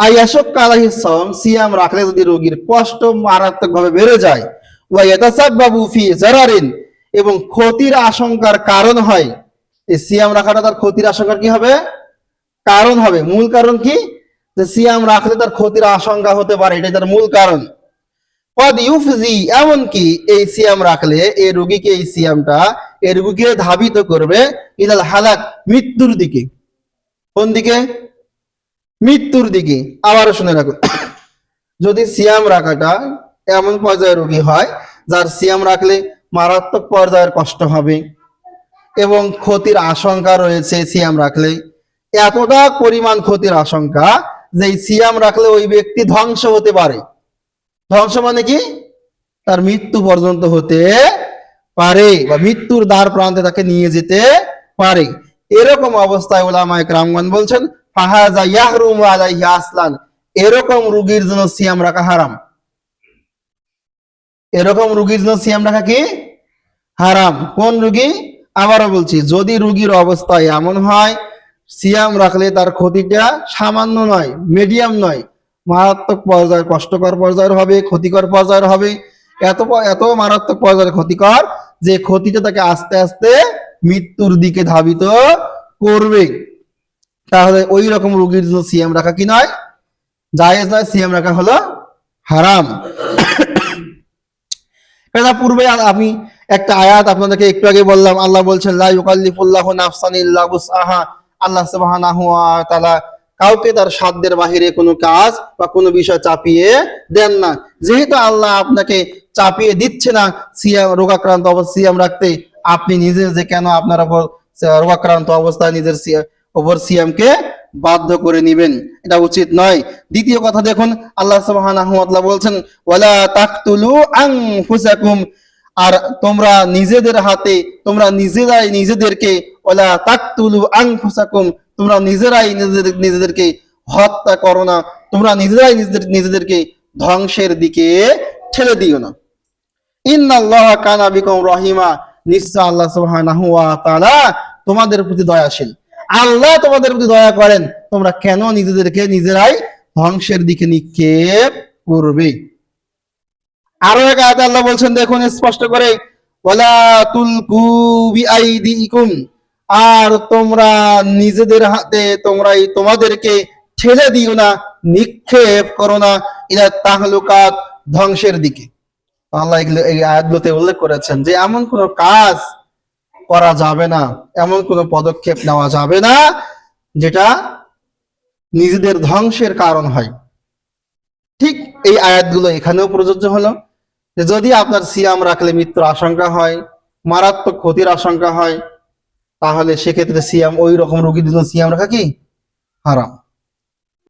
আইয়াশাক্কা আলাইহিস সাওম, সিয়াম রাখলে যদি রোগীর কষ্ট মারাত্মকভাবে বেড়ে যায়, ওয়া ইয়াতাসাব্বাবু ফি যারারিন, এবং ক্ষতির আশঙ্কার কারণ হয়, এই সিয়াম রাখাটা তার ক্ষতির আশঙ্কার কি হবে? কারণ হবে। মূল কারণ কি? যে সিয়াম রাখলে তার ক্ষতির আশঙ্কা হতে পারে, এটাই তার মূল কারণ। কদ ইউফজি, এমনকি এই সিয়াম রাখলে এই রোগীকে, এই সিয়ামটা এই রোগীকে ধাবিত করবে ইলাল হালাক, মৃত্যুর দিকে। কোন দিকে? মৃত্যুর দিকে। আবারও শুনে রাখুন, যদি সিয়াম রাখাটা এমন পর্যায়ের রোগী হয় যার সিয়াম রাখলে মারাত্মক পর্যায়ের কষ্ট হবে এবং ক্ষতির আশঙ্কা রয়েছে, সিয়াম রাখলে এতটা পরিমাণ ক্ষতির আশঙ্কা যে সিয়াম রাখলে ওই ব্যক্তি ধ্বংস হতে পারে। ধ্বংস মানে কি? তার মৃত্যু পর্যন্ত হতে পারে বা মৃত্যুর দ্বার প্রান্তে তাকে নিয়ে যেতে পারে। এরকম অবস্থায় উলামায়ে কেরামগণ বলছেন ফাহাযা ইয়াহরুমু আলাইহি আসলান, এরকম রোগীর জন্য সিয়াম রাখা হারাম। এরকম রোগীর জন্য সিয়াম রাখা কি? হারাম। কোন রোগী? আবারও বলছি, যদি রোগীর অবস্থা এমন হয় সিয়াম রাখলে তার ক্ষতিটা সামান্য নয়, মিডিয়াম নয়, মারাত্মক পর্যায়ের, কষ্টকর পর্যায়ের হবে, ক্ষতিকর পর্যায়ের হবে, এত এত মারাত্মক পর্যায়ের ক্ষতিকর যে ক্ষতিটা তাকে আস্তে আস্তে মৃত্যুর দিকে ধাবিত করবে, তাহলে ওই রকম রোগীর জন্য সিয়াম রাখা কি নয়? জায়েজ নয়, সিয়াম রাখা হলো হারাম। এটা পূর্বে আমি একটা আয়াত আপনাদেরকে একটু আগে বললাম, আল্লাহ বলছেন লা ইউকাল্লিফুল্লাহু নাফসান ইল্লা উসআহা, আল্লাহ সুবহানাহু ওয়া তাআলা কাউকে তার সাধ্যের বাহিরে কোনো কাজ বা কোনো বিষয় চাপিয়ে দেন না। যেহেতু আল্লাহ আপনাকে চাপিয়ে দিচ্ছে না সিয়াম, রোগাক্রান্ত অবস্থা সিয়াম রাখতে, আপনি নিজে যে কেন আপনার উপর রোগাক্রান্ত অবস্থায় নিজের ওপর সিয়ামকে বাধ্য করে নিবেন, এটা উচিত নয়। দ্বিতীয় কথা দেখুন, আল্লাহ সুবহানাহু ওয়া তাআলা বলছেন ওয়ালা তাকতুলু আনফুসাকুম, আর তোমরা নিজেদের হাতে, তোমরা নিজেরাই নিজেদেরকে, ওয়ালা তাকতুলু আনফুসাকুম, তোমরা নিজেরাই নিজেদেরকে হত্যা করো না, তোমরা নিজেরাই নিজেদেরকে ধ্বংসের দিকে ঠেলে দিও না। ইন্নাল্লাহা কানা বিকুম রহিমা, নিশ্চয় আল্লাহ সুবহানাহু ওয়া তাআলা তোমাদের প্রতি দয়াশীল। আল্লাহ তোমাদের প্রতি দয়া করেন, তোমরা কেন নিজেদেরকে নিজেরাই ধ্বংসের দিকে নিক্ষেপ করবে? আরো এক আয়াতে আল্লাহ বলছেন, দেখুন স্পষ্ট করে, ওয়ালা তুলকু বিআইদিকুম, আর তোমরা নিজেদের হাতে তোমরাই তোমাদেরকে ঠেলে দিও না, নিক্ষেপ করো না, ইলা তাহলুকাত, ধ্বংসের দিকে। আল্লাহ এই আয়াতগুলোতে উল্লেখ করেছেন যে এমন কোন কাজ করা যাবে না, এমন কোন পদক্ষেপ নেওয়া যাবে না যেটা নিজেদের ধ্বংসের কারণ হয়। ঠিক এই আয়াতগুলো এখানেও প্রযোজ্য হলো যে যদি আপনার সিয়াম রাখলে মৃত্যুর আশঙ্কা হয়, মারাত্মক ক্ষতির আশঙ্কা হয়, তাহলে সেক্ষেত্রে সিয়াম, ওই রকম রোগীর জন্য সিয়াম রাখা কি হারাম।